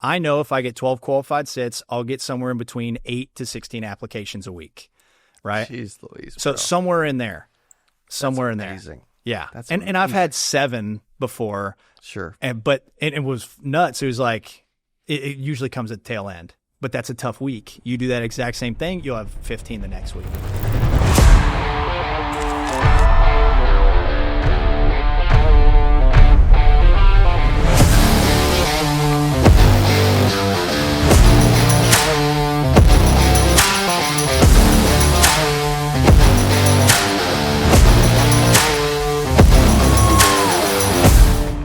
I know if I get 12 qualified sits, I'll get somewhere in between 8 to 16 applications a week, right? Jeez Louise, so bro. somewhere in there. Somewhere That's in amazing. there. Yeah. That's and I've had 7 before. Sure. But it was nuts. It was like, it usually comes at the tail end. But that's a tough week. You do that exact same thing, you'll have 15 the next week.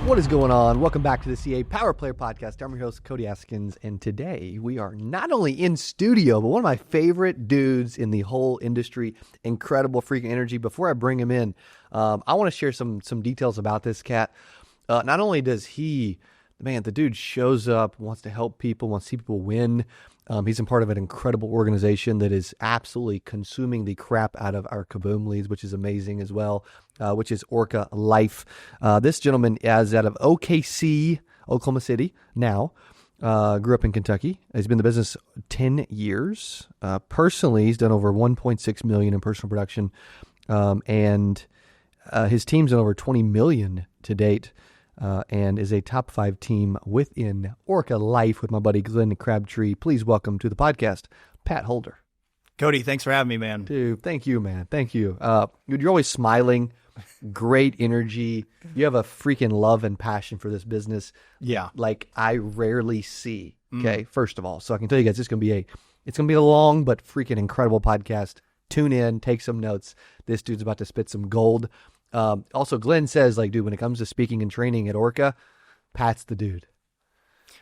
What is going on? Welcome back to the CA Power Player Podcast. I'm your host, Cody Askins, and today we are not only in studio, but one of my favorite dudes in the whole industry. Incredible freaking energy. Before I bring him in, I want to share some details about this cat. Not only does the dude shows up, wants to help people, wants to see people win. He's a part of an incredible organization that is absolutely consuming the crap out of our CABOOM Leads, which is amazing as well, which is ORCA Life. This gentleman is out of OKC, Oklahoma City now. Grew up in Kentucky. He's been in the business 10 years. Personally, he's done over $1.6 million in personal production, and his team's done over $20 million to date. And is a top 5 team within ORCA Life with my buddy Glenn Crabtree. Please welcome to the podcast, Pat Holder. Cody, thanks for having me, man. Dude, thank you, man. Thank you. You're always smiling, great energy. You have a freaking love and passion for this business. Yeah. Like I rarely see. Okay, first of all. So I can tell you guys it's gonna be a long but freaking incredible podcast. Tune in, take some notes. This dude's about to spit some gold. Also, Glenn says, like, dude, when it comes to speaking and training at ORCA, Pat's the dude.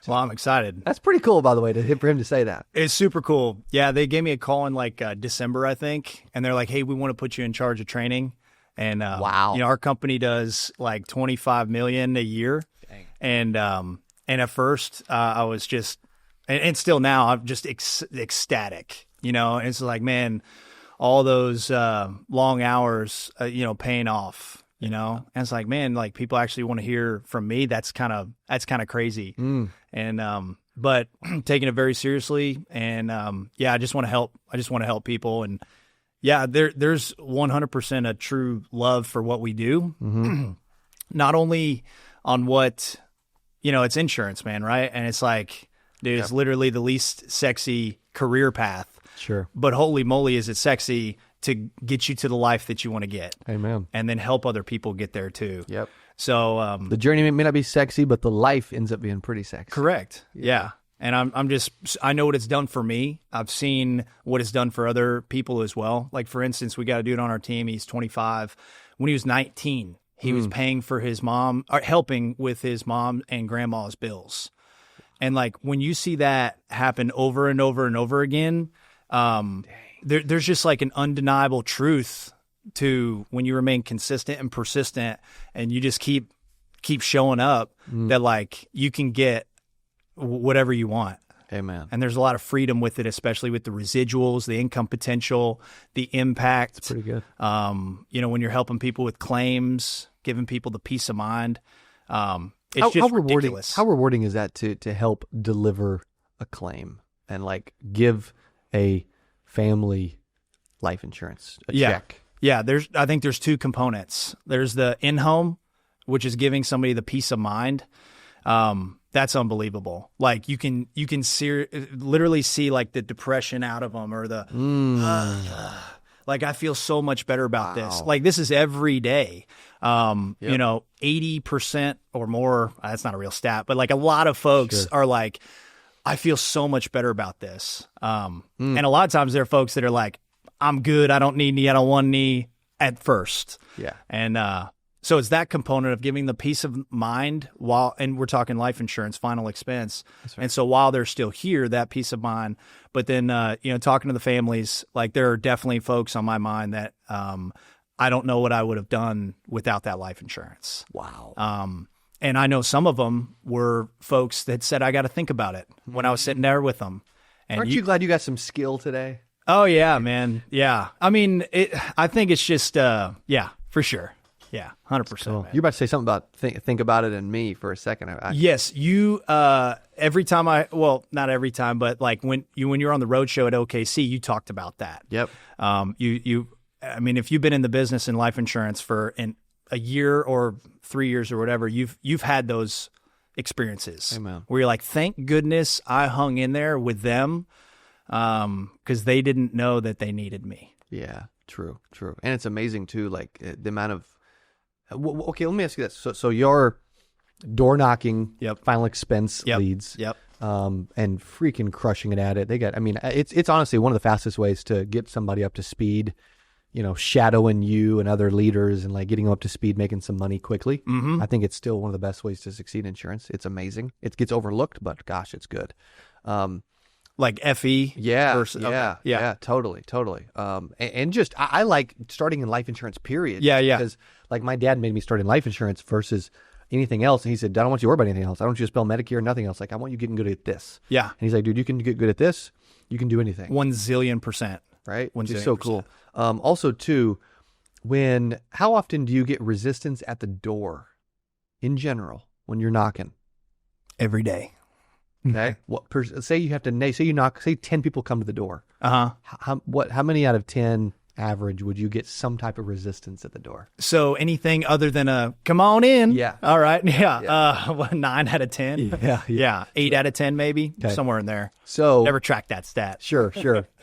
Well, I'm excited. That's pretty cool, by the way, for him to say that. It's super cool. Yeah, they gave me a call in like December, I think, and they're like, "Hey, we want to put you in charge of training." And wow, our company does like $25 million a year. Dang. And at first, I was just, and still now, I'm just ecstatic. And it's like, man, all those long hours, paying off, and it's like, man, like people actually want to hear from me. That's kind of crazy. And, but taking it very seriously. And, I just want to help. I just want to help people. And yeah, there's 100% a true love for what we do. Mm-hmm. Not only on what, it's insurance, man. Right. And it's like, dude, it's literally the least sexy career path. Sure. But holy moly, is it sexy to get you to the life that you want to get. Amen. And then help other people get there too. Yep. So the journey may not be sexy, but the life ends up being pretty sexy. Correct. Yeah. And I know what it's done for me. I've seen what it's done for other people as well. Like for instance, we got a dude on our team. He's 25. When he was 19, he was paying for his mom, or helping with his mom and grandma's bills. And like when you see that happen over and over and over again, there's just like an undeniable truth to when you remain consistent and persistent and you just keep showing up that like you can get whatever you want. Amen. And there's a lot of freedom with it, especially with the residuals, the income potential, the impact. It's pretty good. When you're helping people with claims, giving people the peace of mind. It's just how rewarding, ridiculous. How rewarding is that to help deliver a claim and like give a family life insurance, a check? Yeah, I think there's 2 components. There's the in-home, which is giving somebody the peace of mind. That's unbelievable. Like you can literally see like the depression out of them or the like I feel so much better about this. Like this is every day. 80% or more, that's not a real stat, but like a lot of folks are like, I feel so much better about this. And a lot of times there are folks that are like, I'm good. I don't need any. I don't want any at first. Yeah. And so it's that component of giving the peace of mind and we're talking life insurance, final expense. That's right. And so while they're still here, that peace of mind, but then, talking to the families, like there are definitely folks on my mind that I don't know what I would have done without that life insurance. Wow. And I know some of them were folks that said, I got to think about it when I was sitting there with them. And aren't you glad you got some skill today? Oh yeah, man. Yeah. I mean, I think it's just, for sure. Yeah. 100%. Cool. Man. You're about to say something about think about it and me for a second. Yes. You, every time not every time, but like when you're on the road show at OKC, you talked about that. Yep. I mean, if you've been in the business in life insurance for a year or 3 years or whatever, you've had those experiences. Amen. Where you're like, thank goodness I hung in there with them, because they didn't know that they needed me. Yeah, true. And it's amazing too, like the amount of, okay, let me ask you this. So your door knocking, final expense leads, and freaking crushing it at it. It's honestly one of the fastest ways to get somebody up to speed, shadowing you and other leaders and like getting them up to speed, making some money quickly. Mm-hmm. I think it's still one of the best ways to succeed in insurance. It's amazing. It gets overlooked, but gosh, it's good. Like FE? Yeah, totally. And just, I like starting in life insurance, period. Yeah. Because like my dad made me start in life insurance versus anything else. And he said, I don't want you to worry about anything else. I don't want you to spell Medicare, nothing else. Like, I want you getting good at this. Yeah. And he's like, dude, you can get good at this. You can do anything. 1,000,000,000%. Right? Which is so cool. Also, too, how often do you get resistance at the door in general when you're knocking? Every day. Okay. Say 10 people come to the door. How many out of 10 average would you get some type of resistance at the door? So anything other than a come on in. Yeah. All right. Yeah. 9 out of 10. Yeah. 8 out of 10 maybe. Okay. Somewhere in there. So never track that stat. Sure.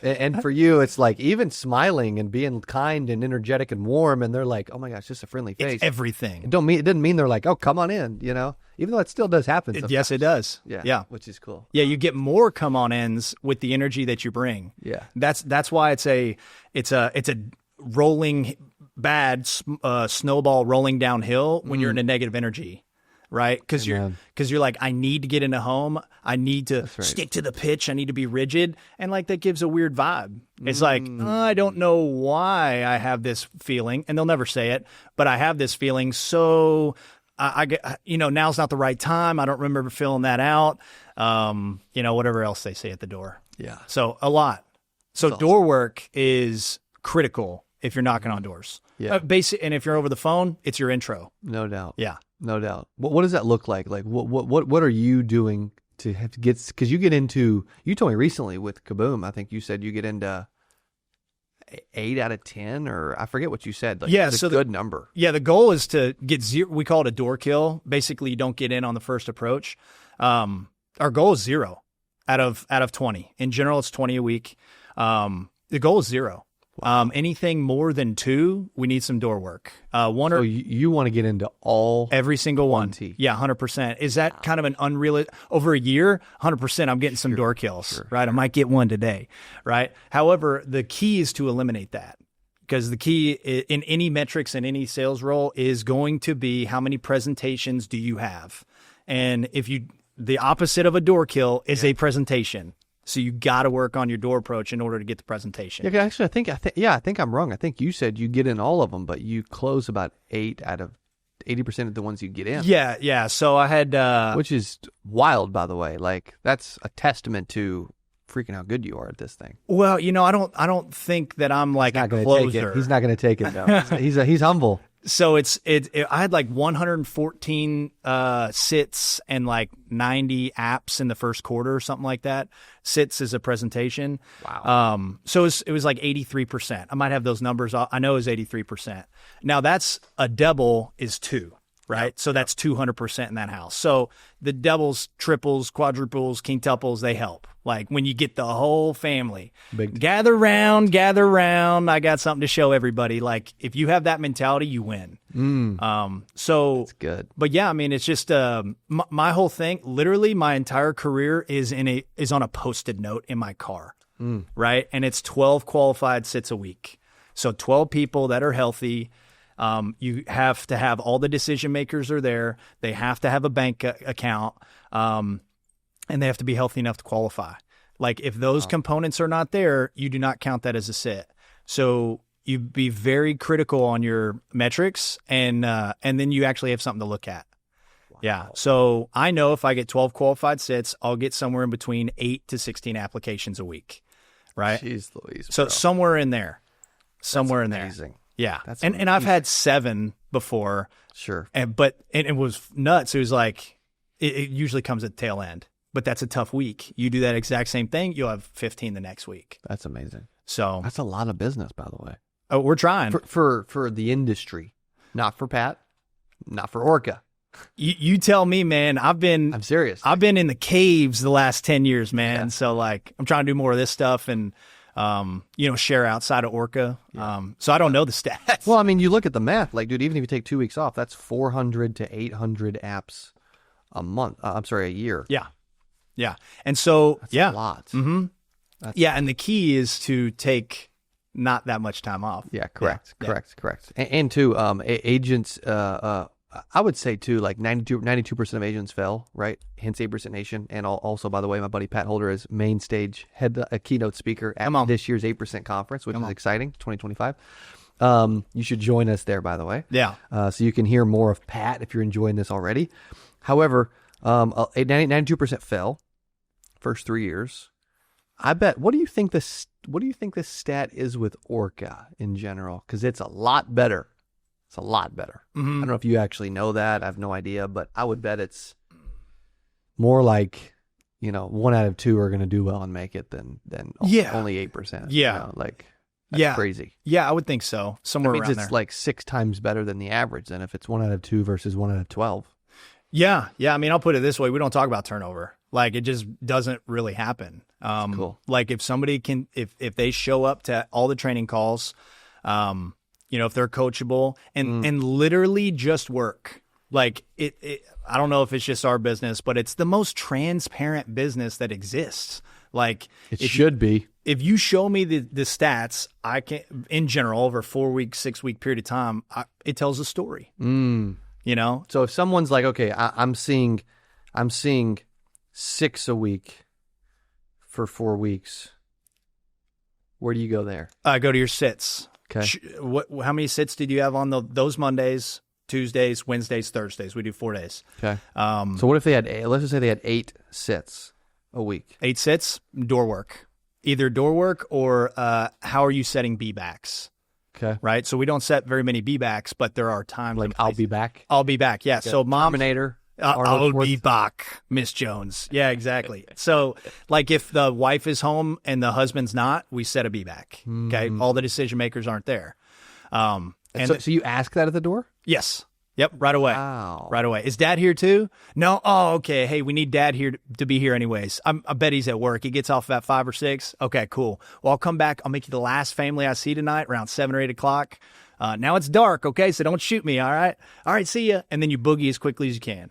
And for you, it's like even smiling and being kind and energetic and warm, and they're like, oh my gosh, just a friendly face. It's everything. It doesn't mean they're like, oh, come on in, even though it still does happen sometimes. Yes, it does. Yeah. Which is cool. Yeah. You get more come on ins with the energy that you bring. Yeah. That's why it's a rolling bad snowball rolling downhill when you're in a negative energy, right? Because you're like, I need to get in a home. I need to stick to the pitch. I need to be rigid, and like that gives a weird vibe. It's like, I don't know why I have this feeling, and they'll never say it, but I have this feeling. So I get, now's not the right time. I don't remember filling that out. Whatever else they say at the door. Yeah. So a lot. So door work is critical if you're knocking on doors. Yeah. And if you're over the phone, it's your intro. No doubt. Yeah. No doubt. What does that look like? Like what are you doing to have to get, because you told me recently with CABOOM, I think you said you get into 8 out of 10, or I forget what you said. Like, it's a good number. Yeah. The goal is to get 0. We call it a door kill. Basically, you don't get in on the first approach. Our goal is 0 out of 20. In general, it's 20 a week. The goal is 0. Wow. Anything more than 2, we need some door work. So you want to get into every single one. Yeah, 100%. Is that kind of an unrealistic over a year? 100%. I'm getting some door kills, right? I might get one today, right? However, the key is to eliminate that, because the key in any metrics in any sales role is going to be how many presentations do you have, and the opposite of a door kill is a presentation. So you got to work on your door approach in order to get the presentation. Yeah, actually, I think I'm wrong. I think you said you get in all of them, but you close about 8 out of 80% of the ones you get in. Yeah. So I had, which is wild, by the way. Like, that's a testament to freaking how good you are at this thing. Well, I don't think that I'm like a closer. He's not going to take it. No, he's humble. So I had like 114 sits and like 90 apps in the first quarter or something like that. Sits is a presentation. Wow. So it was like 83%. I might have those numbers. I know it was 83%. Now that's a double is 2, right? Yep. So that's 200% in that house. So the doubles, triples, quadruples, quintuples, they help. Like when you get the whole family, gather round. I got something to show everybody. Like if you have that mentality, you win. So that's good. But yeah, I mean, it's just my whole thing. Literally, my entire career is on a Post-it note in my car, right? And it's 12 qualified sits a week. So 12 people that are healthy. You have to have all the decision makers are there. They have to have a bank account. And they have to be healthy enough to qualify. Like if those components are not there, you do not count that as a sit. So you be very critical on your metrics, and then you actually have something to look at. Wow. Yeah. So I know if I get 12 qualified sits, I'll get somewhere in between 8 to 16 applications a week. Right. Jeez Louise, so bro. somewhere in there. That's amazing. Yeah. That's and I've had 7 before. Sure. And it was nuts. It was like, it usually comes at the tail end, but that's a tough week. You do that exact same thing, you'll have 15 the next week. That's amazing. So that's a lot of business, by the way. Oh, we're trying for the industry, not for Pat, not for ORCA. You tell me, man. I'm serious. I've been in the caves the last 10 years, man. Yeah. So like, I'm trying to do more of this stuff and, share outside of ORCA. Yeah. So I don't know the stats. Well, I mean, you look at the math, like, dude, even if you take 2 weeks off, that's 400 to 800 apps a month. A year. Yeah. Yeah. And so, that's a lot. Mm-hmm. And the key is to take not that much time off. Yeah, correct. And too, agents, I would say too, like 92% of agents fail, right? Hence 8% Nation. And also, by the way, my buddy Pat Holder is main stage a keynote speaker at this year's 8% conference, which is exciting, 2025. You should join us there, by the way. Yeah. So you can hear more of Pat if you're enjoying this already. However, 92% fail first 3 years. I bet. What do you think this stat is with ORCA in general? Because it's a lot better. It's a lot better. Mm-hmm. I don't know if you actually know that. I have no idea, but I would bet it's more like, 1 out of 2 are going to do well and make it than only 8%. Yeah. That's crazy. Yeah, I would think so. Somewhere around there. It's like 6 times better than the average than if it's 1 out of 2 versus 1 out of 12. Yeah. I mean, I'll put it this way. We don't talk about turnover. Like, it just doesn't really happen. Cool. Like, if somebody if they show up to all the training calls, if they're coachable and literally just work, like I don't know if it's just our business, but it's the most transparent business that exists. Like, it should be. If you show me the stats, I can, in general, over 4 week, 6 week period of time, it tells a story. So if someone's like, okay, I'm seeing 6 a week for 4 weeks, where do you go there? Go to your sits. Okay. How many sits did you have on those Mondays, Tuesdays, Wednesdays, Thursdays? We do 4 days. Okay. So what if they had, let's just say they had 8 sits a week? 8 sits, door work. Either door work or how are you setting B-backs? Okay. Right? So we don't set very many B-backs, but there are times. Like, I'll be back? I'll be back, yeah. So mom. Terminator. I'll be back, Miss Jones. Yeah, exactly. So, like, if the wife is home and the husband's not, we set a B-back. Okay? All the decision makers aren't there. So you ask that at the door? Yes. Yep, right away. Wow. Right away. Is Dad here too? No? Oh, okay. Hey, we need Dad here to be here anyways. I bet he's at work. He gets off about 5 or 6. Okay, cool. Well, I'll come back. I'll make you the last family I see tonight around 7 or 8 o'clock. Now it's dark, okay? So don't shoot me, all right? All right, see ya. And then you boogie as quickly as you can,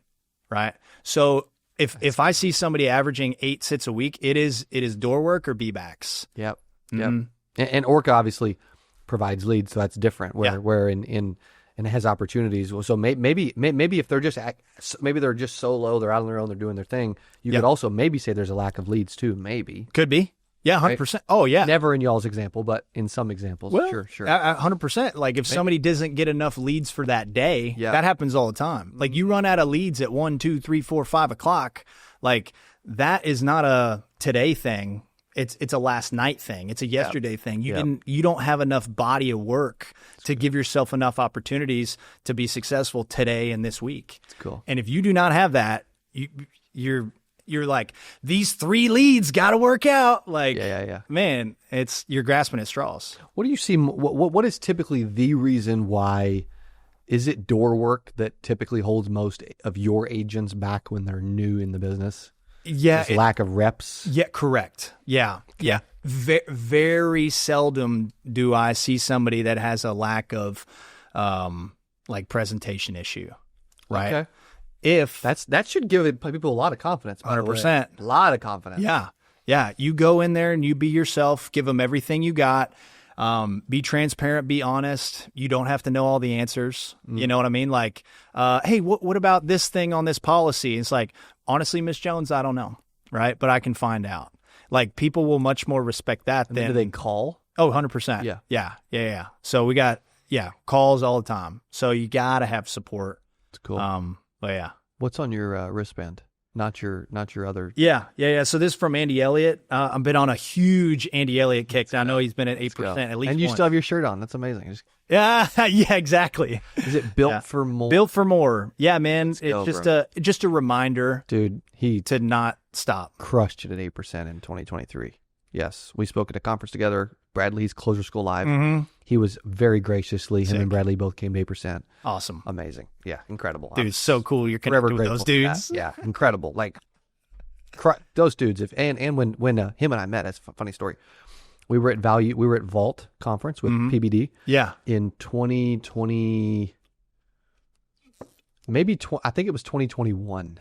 right? So if I see somebody averaging 8 sits a week, it is door work or B-backs. Yep. And ORCA obviously provides leads, so that's different. Where in and it has opportunities. So maybe if they're just solo, they're out on their own, they're doing their thing. You could also maybe say there's a lack of leads too. Maybe could be. Yeah, 100%. Right? Oh yeah. Never in y'all's example, but in some examples, well, sure. 100%. Like if somebody doesn't get enough leads for that day, that happens all the time. Like you run out of leads at 1, 2, 3, 4, 5 o'clock. Like that is not a today thing. It's a last night thing. It's a yesterday thing. You don't have enough body of work to give yourself enough opportunities to be successful today and this week. That's cool. And if you do not have that, you're like, these 3 leads got to work out. Like, man, you're grasping at straws. What do you see? What is typically the reason why? Is it door work that typically holds most of your agents back when they're new in the business? Yeah. Lack of reps? Yeah, correct. Yeah. Very seldom do I see somebody that has a lack of like presentation issue, right? Okay. If that should give people a lot of confidence. 100%. A lot of confidence. Yeah. You go in there and you be yourself, give them everything you got. Be transparent, be honest. You don't have to know all the answers. You know what I mean? Like, hey, what about this thing on this policy? It's like, honestly, Miss Jones, I don't know. Right. But I can find out. Like people will much more respect that than. Do they call? Oh, 100%. Yeah. So we got, calls all the time. So you got to have support. It's cool. But yeah. What's on your wristband? not your other. Yeah. So this is from Andy Elliott. I've been on a huge Andy Elliott kick. I know he's been at 8% at least. And you still have your shirt on. That's amazing. Yeah, exactly. Is it built for more? Built for more. Yeah, man. It's just a reminder, dude. He to not stop. Crushed it at 8% in 2023. Yes, we spoke at a conference together. Bradley's Closure School Live. Mm-hmm. He was very graciously. Him and Bradley both came to 8%. Awesome. Amazing. Yeah, incredible. Dude, it's so cool. You're connected with those dudes. Yeah, incredible. Like those dudes. And when him and I met, that's a funny story. We were at Vault conference with PBD. Yeah. In 2020, I think it was 2021.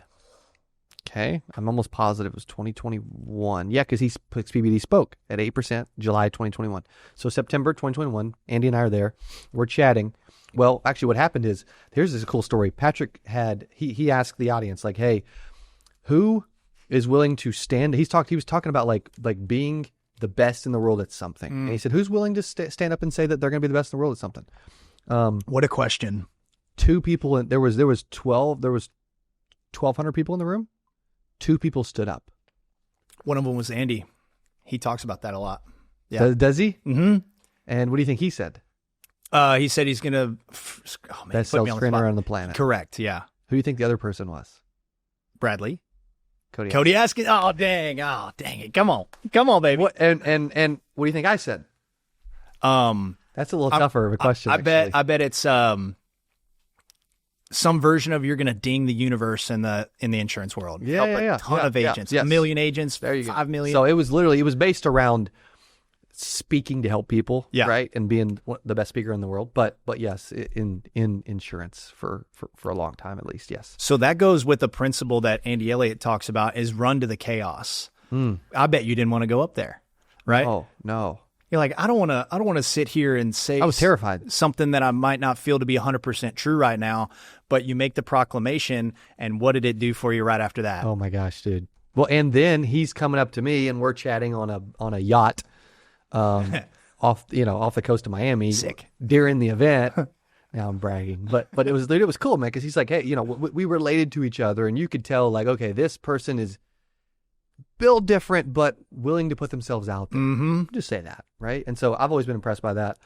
Okay. I'm almost positive it was 2021. Yeah, because PBD spoke at 8%, July 2021. So September 2021, Andy and I are there. We're chatting. Well, actually what happened is, here's this cool story. Patrick he asked the audience, like, hey, who is willing to stand? He was talking about like being the best in the world at something. And he said, who's willing to stand up and say that they're going to be the best in the world at something? What a question. 2 people, and there was 1,200 people in the room. 2 people stood up. One of them was Andy. He talks about that a lot. Yeah. Does he? Mm-hmm. And what do you think he said? He said he's going to best sales trainer on the planet. Correct. Yeah. Who do you think the other person was? Bradley. Cody Askins. Oh, dang it. Come on, baby. What, and what do you think I said? That's a little tougher of a question. I bet it's some version of you're going to ding the universe in the insurance world. Yeah, a ton of agents, yes. 1 million agents, there you 5 million. So it was based around speaking to help people, right, and being the best speaker in the world. But yes, in insurance for a long time at least. Yes. So that goes with the principle that Andy Elliott talks about: is run to the chaos. I bet you didn't want to go up there, right? Oh no. You're like, I don't want to sit here and say I was terrified. Something that I might not feel to be 100% true right now, but you make the proclamation, and what did it do for you right after that? Oh my gosh, dude. Well, and then he's coming up to me and we're chatting on a yacht off the coast of Miami. Sick. During the event. Now I'm bragging. But it was cool, man, cuz he's like, "Hey, we related to each other and you could tell like, okay, this person is built different, but willing to put themselves out there." Mm-hmm. Just say that, right? And so I've always been impressed by that.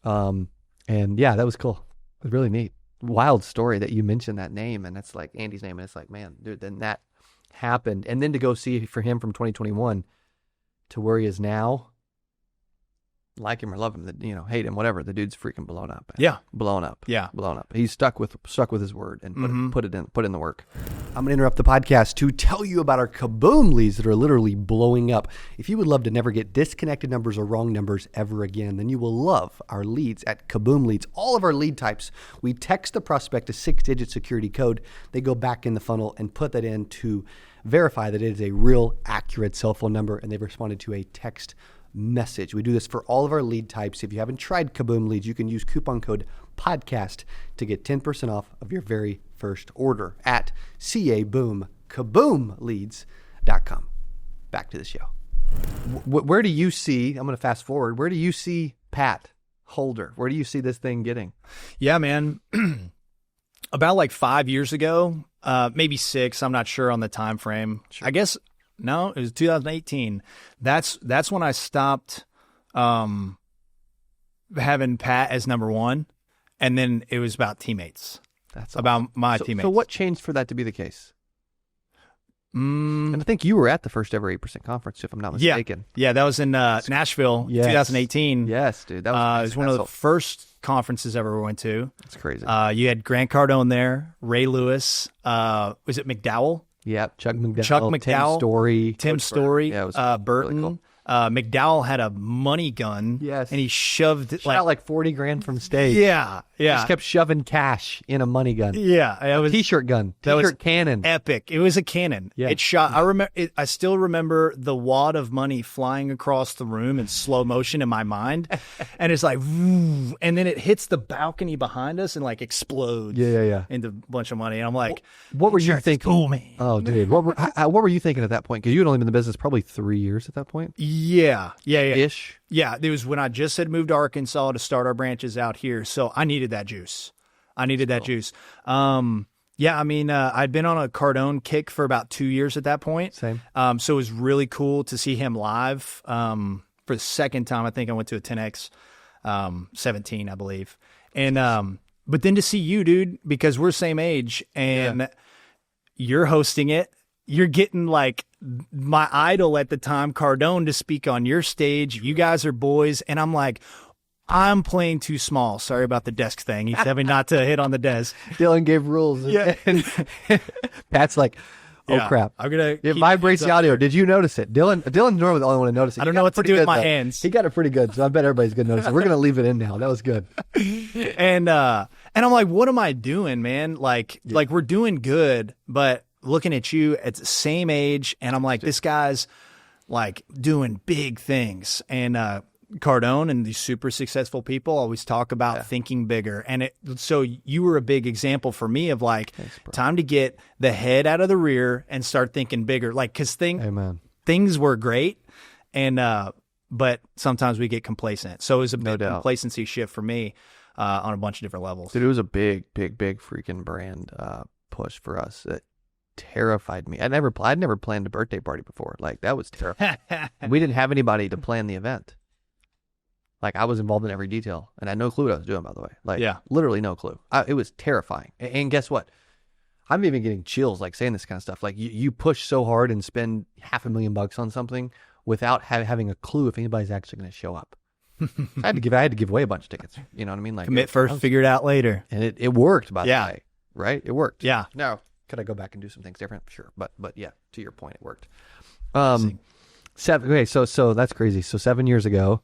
And yeah, that was cool. It was really neat. Wild story that you mentioned that name, and that's like Andy's name, and it's like, man, dude, then that happened. And then to go see for him from 2021 to where he is now, like him or love him, hate him, whatever, the dude's freaking blown up. Man. Yeah. Blown up. Yeah. Blown up. He's stuck with his word and put in the work. I'm going to interrupt the podcast to tell you about our CABOOM leads that are literally blowing up. If you would love to never get disconnected numbers or wrong numbers ever again, then you will love our leads at CABOOM Leads. All of our lead types, we text the prospect a 6-digit security code. They go back in the funnel and put that in to verify that it is a real, accurate cell phone number, and they've responded to a text message. We do this for all of our lead types. If you haven't tried CABOOM Leads, you can use coupon code podcast to get 10% off of your very first order at CABOOMleads.com. Back to the show. Where do you see, I'm going to fast forward, where do you see Pat Holder? Where do you see this thing getting? Yeah, man. About like 5 years ago, maybe 6, I'm not sure on the time frame. Sure. I guess no, it was 2018. That's when I stopped having Pat as number one, and then it was about teammates. That's about awesome. my teammates. So what changed for that to be the case? And I think you were at the first ever 8% conference, if I'm not mistaken. Yeah, that was in Nashville, 2018. Yes, dude. That was it was one of the first conferences I ever went to. That's crazy. You had Grant Cardone there, Ray Lewis. Was it McDowell? Yeah, Chuck McDowell. Tim Story. Yeah, it was Burton. Really cool. McDowell had a money gun. Yes. And he shoved out like 40 grand from stage. Yeah. Just kept shoving cash in a money gun. Yeah. It was T-shirt gun. T-shirt cannon. Epic. It was a cannon. Yeah. It shot. I still remember the wad of money flying across the room in slow motion in my mind. And it's like, and then it hits the balcony behind us and like explodes. Yeah. Into a bunch of money. And I'm like, what were you thinking? Cool, man. Oh, dude. What were you thinking at that point? Because you had only been in the business probably 3 years at that point. Yeah. Ish. Yeah, it was when I just had moved to Arkansas to start our branches out here. So I needed that juice. Yeah, I mean, I'd been on a Cardone kick for about 2 years at that point. Same. So it was really cool to see him live. For the second time, I think I went to a 10X 17, I believe. And but then to see you, dude, because we're same age and you're hosting it, you're getting like my idol at the time, Cardone, to speak on your stage. You guys are boys. And I'm like, I'm playing too small. Sorry about the desk thing. He's having not to hit on the desk. Dylan gave rules. Yeah. And Pat's like, oh, crap. I'm going to. It vibrates the audio. Did you notice it? Dylan's normally the only one to notice it. I don't know what to do with my hands. He got it pretty good, so I bet everybody's going to notice it. We're going to leave it in now. That was good. And I'm like, what am I doing, man? Like we're doing good, but looking at you at the same age, and I'm like, this guy's like doing big things. And Cardone and these super successful people always talk about thinking bigger. And so you were a big example for me of like, time to get the head out of the rear and start thinking bigger. Like, cause things were great. And, but sometimes we get complacent. So it was a big complacency shift for me, on a bunch of different levels. Dude, it was a big freaking brand, push for us. It terrified me. I'd never planned a birthday party before. Like, that was terrifying. We didn't have anybody to plan the event. Like, I was involved in every detail, and I had no clue what I was doing, by the way. Like, literally no clue. It was terrifying. And guess what? I'm even getting chills, like, saying this kind of stuff. Like, you push so hard and spend $500,000 on something without having a clue if anybody's actually going to show up. I had to give away a bunch of tickets. You know what I mean? Like, commit first, figure it out later. And it worked, by the way. Right? It worked. Yeah. Now, could I go back and do some things different? Sure. But yeah, to your point, it worked. So that's crazy. So 7 years ago.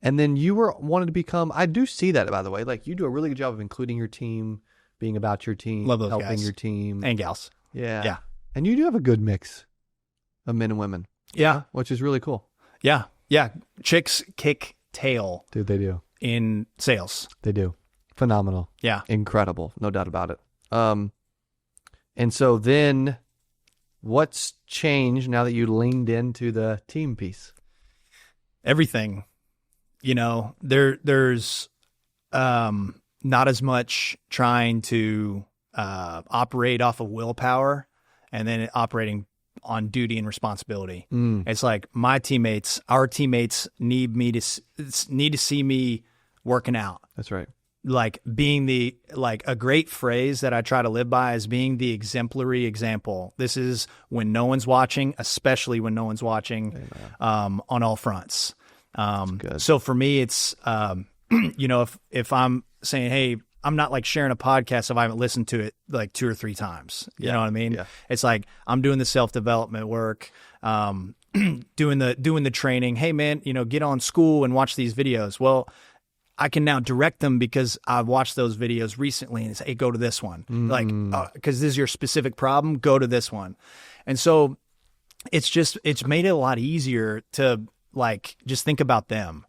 And then you wanted to become, I do see that, by the way. Like, you do a really good job of including your team, being about your team, love those helping guys. your team. And gals. Yeah. Yeah. And you do have a good mix of men and women. Yeah. Which is really cool. Yeah. Yeah. Chicks kick tail. Dude, they do. In sales. They do. Phenomenal. Yeah. Incredible. No doubt about it. And so then what's changed now that you leaned into the team piece? Everything. You know, there's not as much trying to operate off of willpower and then operating on duty and responsibility. It's like our teammates need to see me working out. That's right. Like being a great phrase that I try to live by is being the exemplary example. This is when no one's watching, especially when no one's watching, on all fronts. So for me, it's, you know, if I'm saying, hey, I'm not like sharing a podcast if I haven't listened to it like 2 or 3 times, you know what I mean? Yeah. It's like, I'm doing the self-development work, doing the training. Hey man, you know, get on Skool and watch these videos. Well, I can now direct them because I've watched those videos recently and say, hey, go to this one. Like, cause this is your specific problem, go to this one. And so it's made it a lot easier to like, just think about them.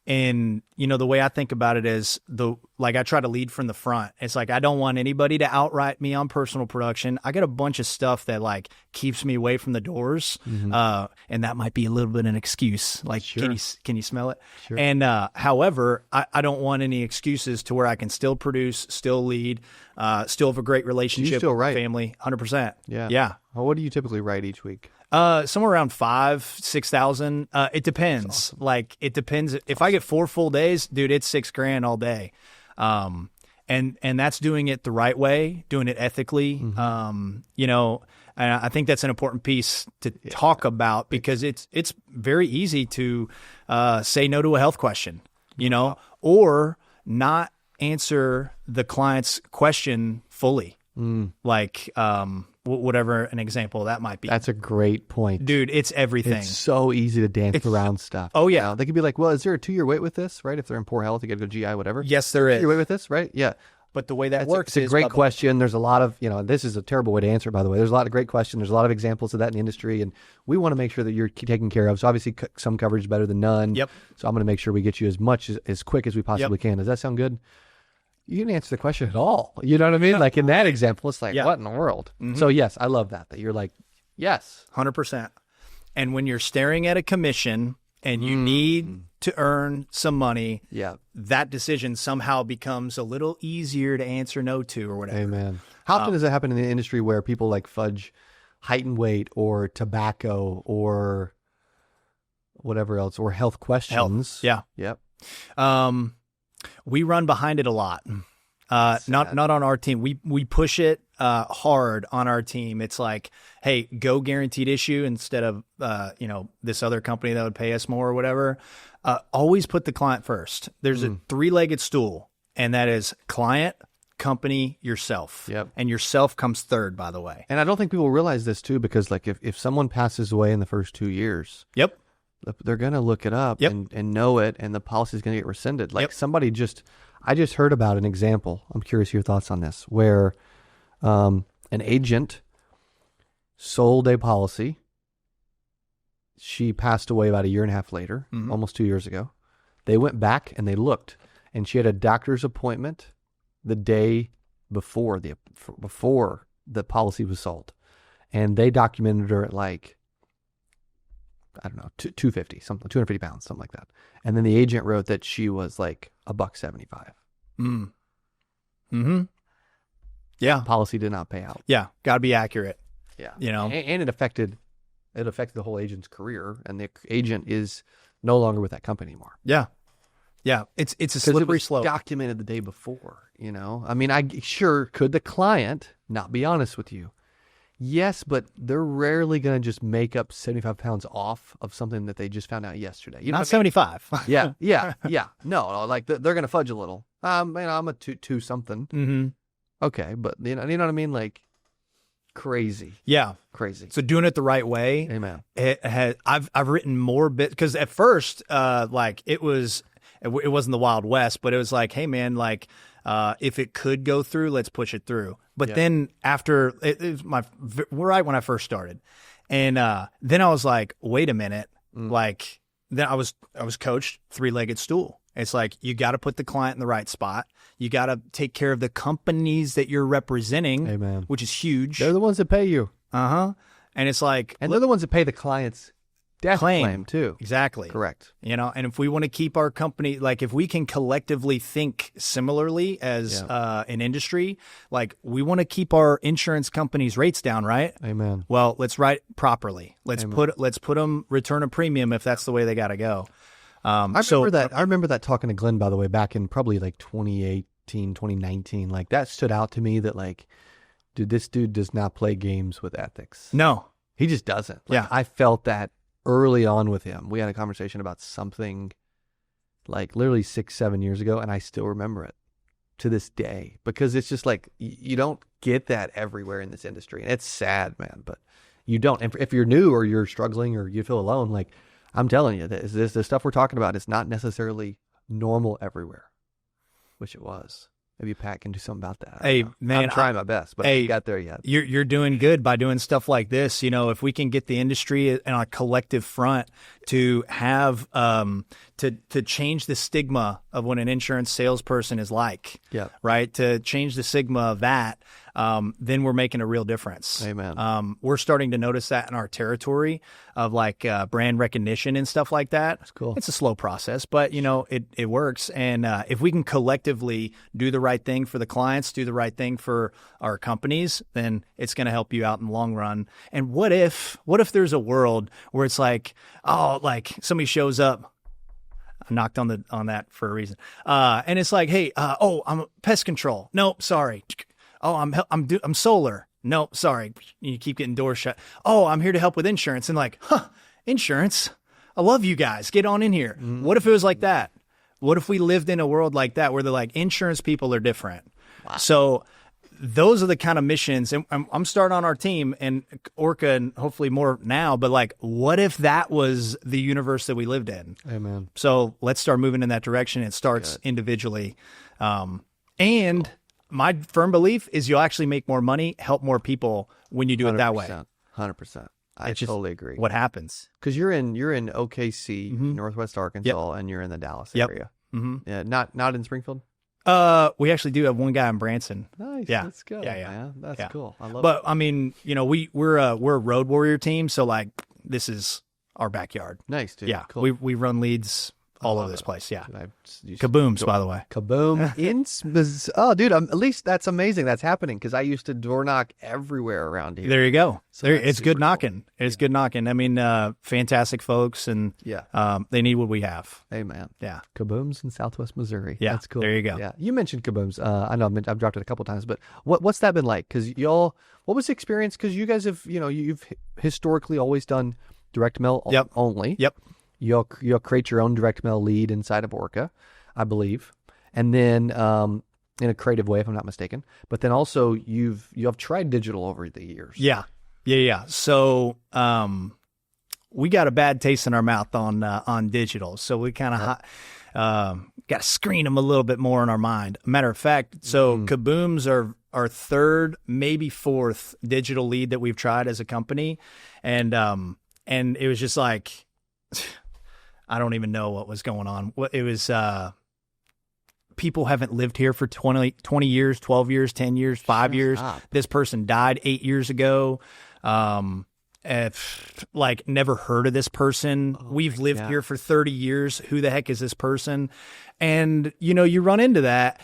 And you know, the way I think about it is I try to lead from the front. It's like, I don't want anybody to outright me on personal production. I got a bunch of stuff that like keeps me away from the doors. And that might be a little bit an excuse. Like, can you smell it? Sure. And, however, I don't want any excuses to where I can still produce, still lead, still have a great relationship with family. 100%. Yeah. Yeah. Well, what do you typically write each week? Somewhere around 5,000-6,000. It depends. Awesome. Like, it depends. If I get 4 full days, dude, it's $6,000 all day. And that's doing it the right way, doing it ethically. You know, and I think that's an important piece to talk about because it's very easy to, say no to a health question, you know, or not answer the client's question fully. Like, whatever an example that might be. That's a great point. Dude, it's everything. It's so easy to dance around stuff. Oh, yeah. You know, they could be like, well, is there a 2-year wait with this, right? If they're in poor health, you got to go GI, whatever. Yes, there is. 2-year wait with this, right? Yeah. But the way that works is... It's a great question. There's a lot of, you know, this is a terrible way to answer, by the way. There's a lot of great questions. There's a lot of examples of that in the industry, and we want to make sure that you're taken care of. So obviously some coverage is better than none. Yep. So I'm going to make sure we get you as much as quick as we possibly can. Does that sound good? You didn't answer the question at all. You know what I mean? Like in that example, it's like, what in the world? So yes, I love that you're like, yes. 100%. And when you're staring at a commission and you need to earn some money, Yeah. that decision somehow becomes a little easier to answer no to or whatever. Amen. How often does it happen in the industry where people like fudge height and weight or tobacco or whatever else or health questions? Yeah. Yep. We run behind it a lot. Not on our team. We push it hard on our team. It's like, hey, go guaranteed issue instead of this other company that would pay us more or whatever. Always put the client first. There's a three-legged stool, and that is client, company, yourself. Yep. And yourself comes third, by the way. And I don't think people realize this too, because like if someone passes away in the first 2 years, Yep. they're going to look it up and know it, and the policy is going to get rescinded. Like I just heard about an example. I'm curious your thoughts on this, where an agent sold a policy. She passed away about a year and a half later, almost 2 years ago. They went back and they looked, and she had a doctor's appointment the day before the policy was sold, and they documented her at like, I don't know, 250 something, 250 pounds, something like that. And then the agent wrote that she was like $175. Yeah. Policy did not pay out. Yeah. Got to be accurate. Yeah. And it affected the whole agent's career, and the agent is no longer with that company anymore. Yeah. Yeah. It's a slippery slope. Documented the day before, I mean, could the client not be honest with you? Yes, but they're rarely going to just make up 75 pounds off of something that they just found out yesterday. Not 75. Yeah. No, like they're going to fudge a little. I'm a two something. Mm-hmm. Okay, but you know what I mean? Like crazy. Yeah. Crazy. So doing it the right way. Amen. I've written more bits because at first, it wasn't the Wild West, but it was like, hey man, like, if it could go through, let's push it through. But then after it was right when I first started, and then I was like, wait a minute, like then I was coached three-legged stool. It's like you got to put the client in the right spot. You got to take care of the companies that you're representing, Amen. Which is huge. They're the ones that pay you. And it's like, and they're the ones that pay the client's death claim too. Exactly. Correct. And if we want to keep our company, like if we can collectively think similarly as an industry, like we want to keep our insurance companies' rates down, right? Amen. Well, let's write properly. Let's put them return a premium if that's the way they got to go. I remember that talking to Glenn, by the way, back in probably like 2018, 2019. Like that stood out to me that like, dude, this dude does not play games with ethics. No, he just doesn't. Like, I felt that early on with him. We had a conversation about something like literally 6-7 years ago, and I still remember it to this day, because it's just like you don't get that everywhere in this industry, and it's sad, man, but you don't. And if you're new or you're struggling or you feel alone, like I'm telling you, the stuff we're talking about is not necessarily normal everywhere, which it was. Maybe Pat can do something about that. Hey, man, I'm trying my best, but I haven't got there yet. You're doing good by doing stuff like this. If we can get the industry on a collective front to have to change the stigma of what an insurance salesperson is like, right? To change the stigma of that, then we're making a real difference. Amen. We're starting to notice that in our territory of like brand recognition and stuff like that. That's cool. It's a slow process, but it works. And if we can collectively do the right thing for the clients, do the right thing for our companies, then it's going to help you out in the long run. And what if there's a world where it's like, like somebody shows up. I knocked on that for a reason. And it's like, hey, I'm pest control. No, sorry. Oh, I'm solar. No, sorry. You keep getting doors shut. Oh, I'm here to help with insurance. And like, insurance. I love you guys. Get on in here. Mm-hmm. What if it was like that? What if we lived in a world like that where they're like, insurance people are different? Wow. So those are the kind of missions. And I'm starting on our team and ORCA and hopefully more now, but like, what if that was the universe that we lived in? Amen. So let's start moving in that direction. It starts individually. And my firm belief is you'll actually make more money, help more people when you do it that way. 100%. I totally agree. What happens? Because you're in OKC, Northwest Arkansas, and you're in the Dallas area. Mm-hmm. Yeah, not in Springfield. We actually do have one guy in Branson. Nice. Yeah. Let's go. Yeah. That's cool. I love it. But I mean, we're a road warrior team, so like this is our backyard. Nice, dude. Yeah, cool. we run leads all over this place. Yeah, You CABOOMs, by the way. CABOOM. Oh, dude, at least that's amazing. That's happening because I used to door knock everywhere around here. There you go. So it's good knocking. It's good knocking. I mean, fantastic folks, and they need what we have. Hey, man. Yeah. CABOOMs in Southwest Missouri. Yeah, that's cool. There you go. Yeah, you mentioned CABOOMs. I know I've dropped it a couple times, but what's that been like? Because y'all, what was the experience? Because you guys have, you've historically always done direct mail only. Yep. You'll create your own direct mail lead inside of ORCA, I believe, and then in a creative way, if I'm not mistaken. But then also you have tried digital over the years. Yeah. So we got a bad taste in our mouth on digital, so we kind of got to screen them a little bit more in our mind. Matter of fact, so CABOOMs are our third, maybe fourth digital lead that we've tried as a company, and it was just like, I don't even know what was going on. It was people haven't lived here for 20 years, 12 years, 10 years, 5 years. This person died 8 years ago. Never heard of this person. We've lived here for 30 years. Who the heck is this person? And, you run into that.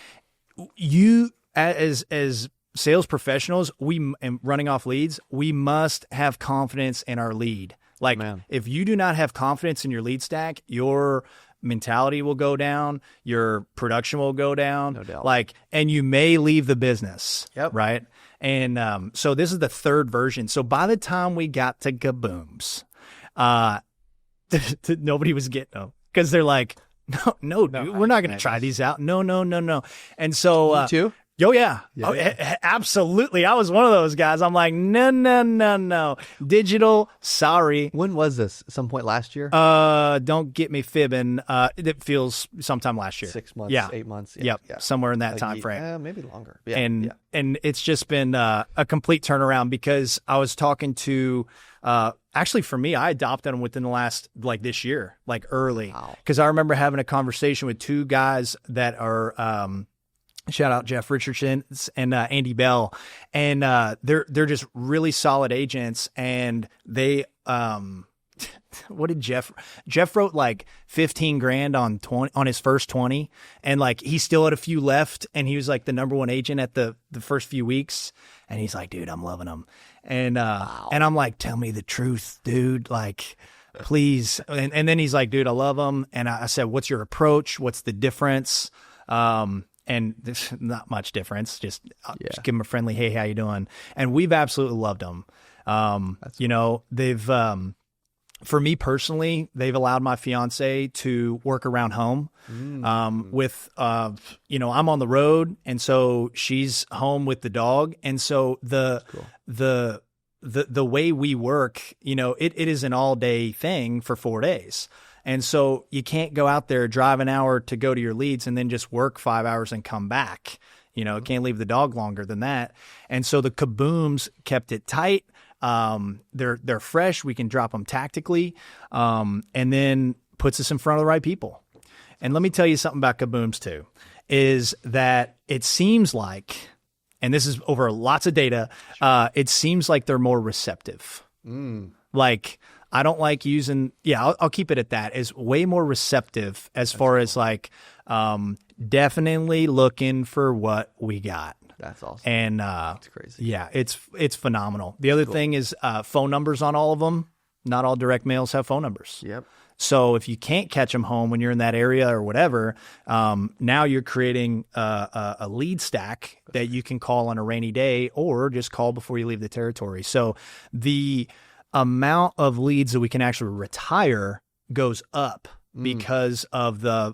You, as sales professionals, and running off leads, we must have confidence in our lead. If you do not have confidence in your lead stack, your mentality will go down, your production will go down, no doubt. And you may leave the business. Yep. Right. And so this is the third version. So by the time we got to CABOOMs, nobody was getting them because they're like, no, dude, we're not going to try these out. No. And so, you too? Oh, yeah. Absolutely. I was one of those guys. I'm like, no. Digital, sorry. When was this? Some point last year? Don't get me fibbing. It feels sometime last year. 6 months, 8 months. Yeah. Somewhere in that time frame. Maybe longer. Yeah. And it's just been a complete turnaround because I was talking to, actually for me, I adopted them within the last, this year, early. Because I remember having a conversation with two guys that are, shout out Jeff Richardson and Andy Bell, and they're just really solid agents. And they what did Jeff wrote $15,000 on his first 20, and he still had a few left, and he was the number one agent at the first few weeks, and he's like, dude, I'm loving them. And and I'm like, tell me the truth, dude, please. And then he's like, dude, I love them. And I said, what's your approach? What's the difference? And there's not much difference. Just give them a friendly, hey, how you doing? And we've absolutely loved them. They've, for me personally, they've allowed my fiance to work around home. With, I'm on the road, and so she's home with the dog. And so the way we work, it is an all day thing for 4 days. And so you can't go out there, drive an hour to go to your leads and then just work 5 hours and come back. Can't leave the dog longer than that. And so the CABOOMs kept it tight. They're fresh. We can drop them tactically, and then puts us in front of the right people. And let me tell you something about CABOOMs too, is that it seems like, and this is over lots of data, it seems like they're more receptive. I don't like using, I'll keep it at that, is way more receptive as far as definitely looking for what we got. That's awesome. And that's crazy. Yeah, it's phenomenal. The other thing is phone numbers on all of them. Not all direct mails have phone numbers. Yep. So if you can't catch them home when you're in that area or whatever, now you're creating a lead stack that you can call on a rainy day or just call before you leave the territory. So the amount of leads that we can actually retire goes up because of the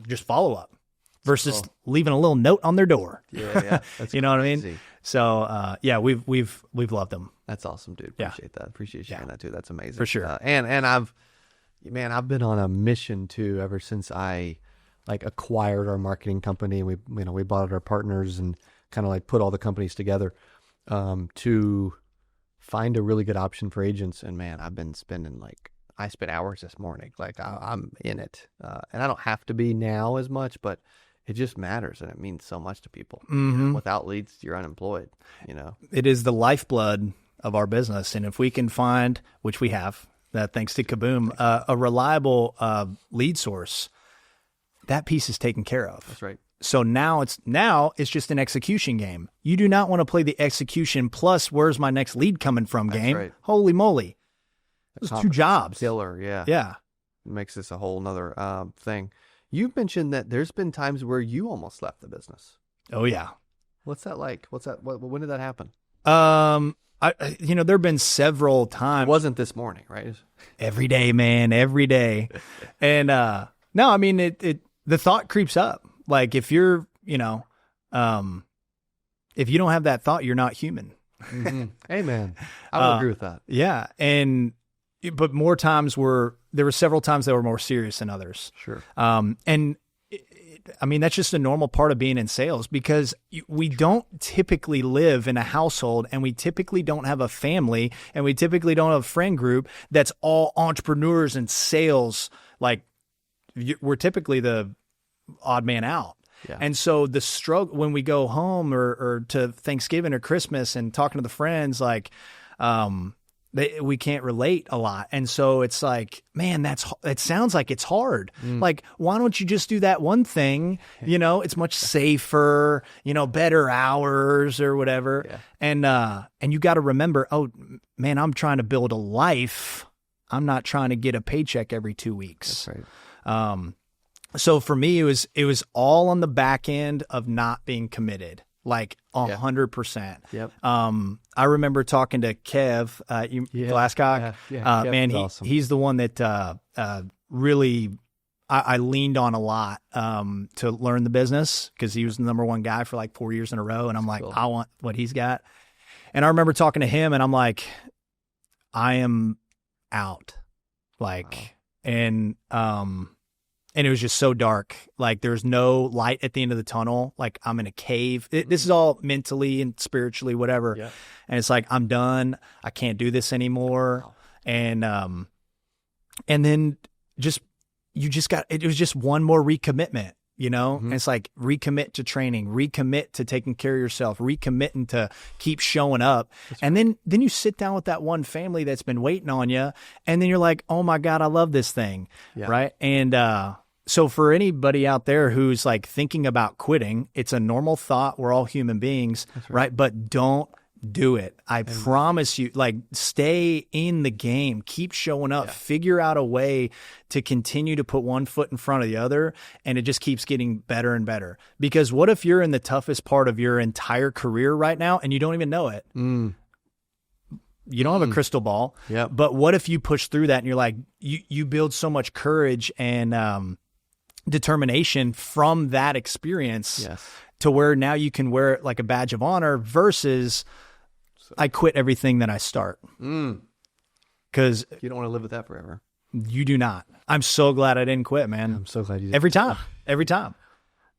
just follow up versus leaving a little note on their door. Yeah. That's you know what I mean? So we've loved them. That's awesome, dude. Appreciate that. Appreciate you sharing that too. That's amazing. For sure. And I've been on a mission too ever since I acquired our marketing company. We bought out our partners and kind of put all the companies together to find a really good option for agents. And man, I've been spending I spent hours this morning. I'm in it. And I don't have to be now as much, but it just matters. And it means so much to people. Without leads, you're unemployed, It is the lifeblood of our business. And if we can find, which we have, that thanks to CABOOM, a reliable lead source, that piece is taken care of. That's right. So now it's just an execution game. You do not want to play the execution plus where's my next lead coming from game. Right. Holy moly. Those 2 jobs. Killer, yeah. Yeah. It makes this a whole nother thing. You've mentioned that there's been times where you almost left the business. Oh yeah. What's that like? When did that happen? There've been several times. It wasn't this morning, right? Every day, man, every day. And no, I mean the thought creeps up. Like if you're, if you don't have that thought, you're not human. Mm-hmm. Amen. I would agree with that. Yeah. But there were several times that were more serious than others. Sure. That's just a normal part of being in sales because we don't typically live in a household and we typically don't have a family and we typically don't have a friend group that's all entrepreneurs and sales. Like we're typically the odd man out. Yeah. And so the struggle when we go home or to Thanksgiving or Christmas and talking to the friends, like, we can't relate a lot. And so it's like, man, it sounds like it's hard. Like, why don't you just do that one thing? It's much safer, better hours or whatever. Yeah. And you got to remember, oh man, I'm trying to build a life. I'm not trying to get a paycheck every 2 weeks. That's right. So for me, it was all on the back end of not being committed, like 100%. Yep. I remember talking to Kev, Glasscock. Man, awesome. He's the one that really I leaned on a lot to learn the business because he was the number 1 guy for like 4 years in a row, and I'm like, cool. I want what he's got. And I remember talking to him, and I'm like, I am out, like, wow. And it was just so dark. Like there's no light at the end of the tunnel. Like I'm in a cave. This is all mentally and spiritually, whatever. Yeah. And it's like, I'm done. I can't do this anymore. Wow. And then it was just one more recommitment, And it's like recommit to training, recommit to taking care of yourself, recommitting to keep showing up. And then you sit down with that one family that's been waiting on you. And then you're like, oh my God, I love this thing. Yeah. Right. And, so for anybody out there who's like thinking about quitting, it's a normal thought. We're all human beings, right? But don't do it. I promise you, like stay in the game, keep showing up, figure out a way to continue to put one foot in front of the other. And it just keeps getting better and better. Because what if you're in the toughest part of your entire career right now and you don't even know it? You don't have a crystal ball, but what if you push through that and you're like, you build so much courage and, determination from that experience to where now you can wear it like a badge of honor versus I quit everything that I start. Because you don't want to live with that forever. You do not. I'm so glad I didn't quit, man. I'm so glad you did. Every time.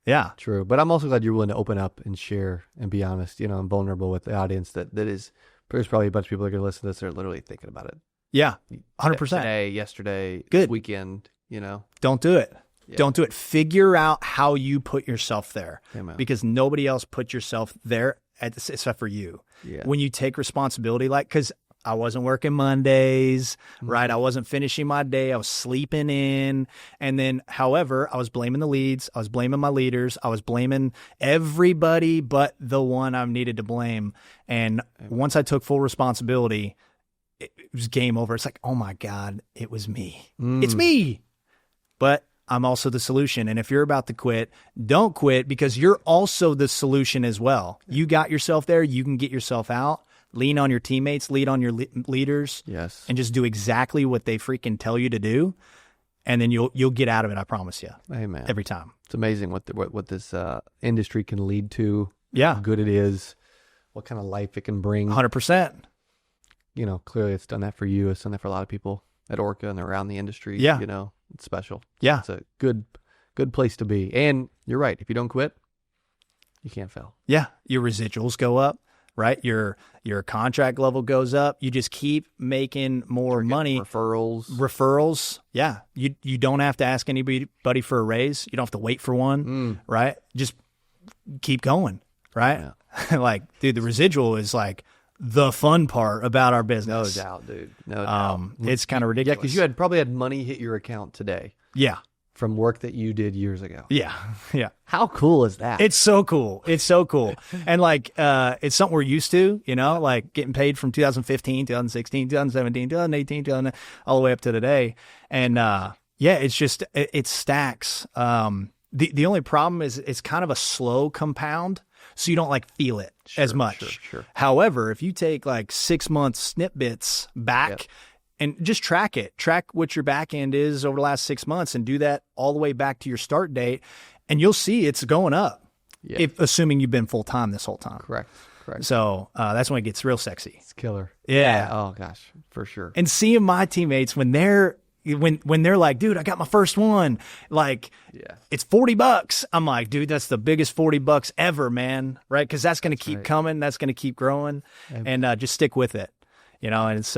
Yeah. True. But I'm also glad you're willing to open up and share and be honest, and vulnerable with the audience there's probably a bunch of people that are going to listen to this that are literally thinking about it. Yeah. 100%. Today, yesterday, good weekend, Don't do it. Yeah. Don't do it. Figure out how you put yourself there. Because nobody else put yourself there except for you. Yeah. When you take responsibility, because I wasn't working Mondays, right? I wasn't finishing my day. I was sleeping in. And then, however, I was blaming the leads. I was blaming my leaders. I was blaming everybody but the one I needed to blame. And once I took full responsibility, it was game over. It's like, oh my God, it was me. It's me. But I'm also the solution. And if you're about to quit, don't quit because you're also the solution as well. You got yourself there. You can get yourself out. Lean on your teammates, lean on your leaders. Yes. And just do exactly what they freaking tell you to do. And then you'll get out of it. I promise you. Amen. Every time. It's amazing what this industry can lead to. Yeah. How good it is. What kind of life it can bring. 100%. Clearly it's done that for you. It's done that for a lot of people at ORCA and around the industry. Yeah. It's special. Yeah. It's a good place to be. And you're right. If you don't quit, you can't fail. Yeah. Your residuals go up, right? Your contract level goes up. You just keep making more money. Referrals. Yeah. You don't have to ask anybody for a raise. You don't have to wait for one, right? Just keep going, right? Yeah. Dude, the residual is like, the fun part about our No business. doubt, dude. No doubt. It's kind of Yeah, ridiculous. because you probably had money hit your account today Yeah. from work that you did years ago. Yeah. Yeah. How cool is that? It's so cool. It's so cool. And like, it's something we're used to, you know, like getting paid from 2015, 2016, 2017, 2018, all the way up to today. And, yeah, it's just, it stacks. The only problem is it's kind of a slow compound, so you don't like feel it as much. Sure. However, if you take like 6 month snippets back and just track what your back end is over the last 6 months and do that all the way back to your start date, and you'll see it's going up. Yeah. If assuming you've been full time this whole time. Correct. So that's when it gets real sexy. It's killer. Yeah. Oh gosh, for sure. And seeing my teammates when they're like, dude, I got my first one, like, it's $40. I'm like, dude, that's the biggest $40 ever, man. Right. Cause that's going to keep coming. That's going to keep growing, and just stick with it, you know, and it's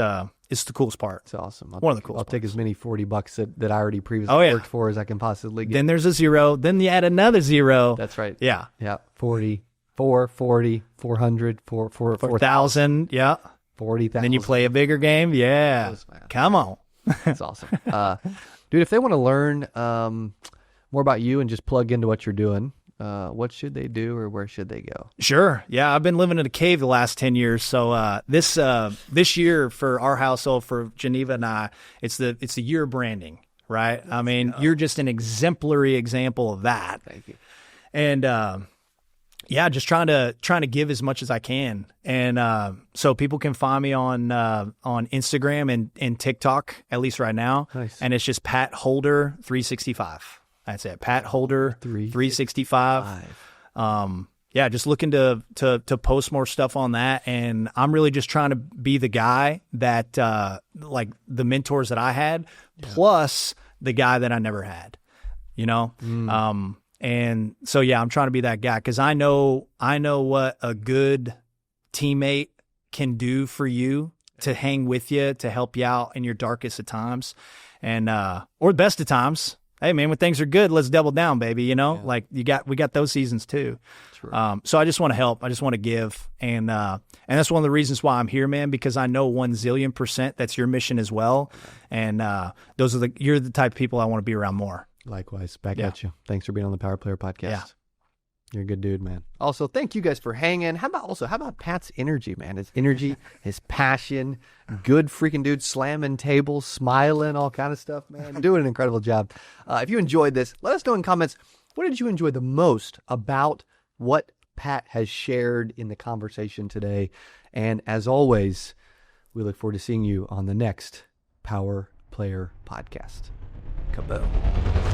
the coolest part. It's awesome. One of the coolest I'll take as many $40 that I already previously worked for as I can possibly get. Then there's a zero. Then you add another zero. That's right. Yeah. 40, 440, 400, 4,000. Yeah. 40,000. Then you play a bigger game. Yeah. Come on. That's awesome. Dude, if they want to learn more about you and just plug into what you're doing, what should they do or where should they go? Sure. Yeah, I've been living in a cave the last 10 years. So this year for our household, for Geneva and I, it's the year of branding, right? I mean, you're just an exemplary example of that. Thank you. And just trying to give as much as I can. And so people can find me on Instagram and TikTok, at least right now. Nice. And it's just Pat Holder 365. That's it. Pat Holder 365. Just looking to post more stuff on that. And I'm really just trying to be the guy that like the mentors that I had, plus the guy that I never had, you know? And so, I'm trying to be that guy because I know what a good teammate can do for you, to hang with you, to help you out in your darkest of times, and or the best of times. Hey man, when things are good, let's double down, baby. You know, like we got those seasons too. True. So I just want to help. I just want to give, and that's one of the reasons why I'm here, man. Because I know 1,000,000% that's your mission as well, and you're the type of people I want to be around more. Likewise. Back at you. Thanks for being on the Power Player Podcast. Yeah. You're a good dude, man. Also, thank you guys for hanging. How about Pat's energy, man? His energy, his passion, good freaking dude, slamming tables, smiling, all kind of stuff, man. Doing an incredible job. If you enjoyed this, let us know in comments, what did you enjoy the most about what Pat has shared in the conversation today? And as always, we look forward to seeing you on the next Power Player Podcast. Kaboom.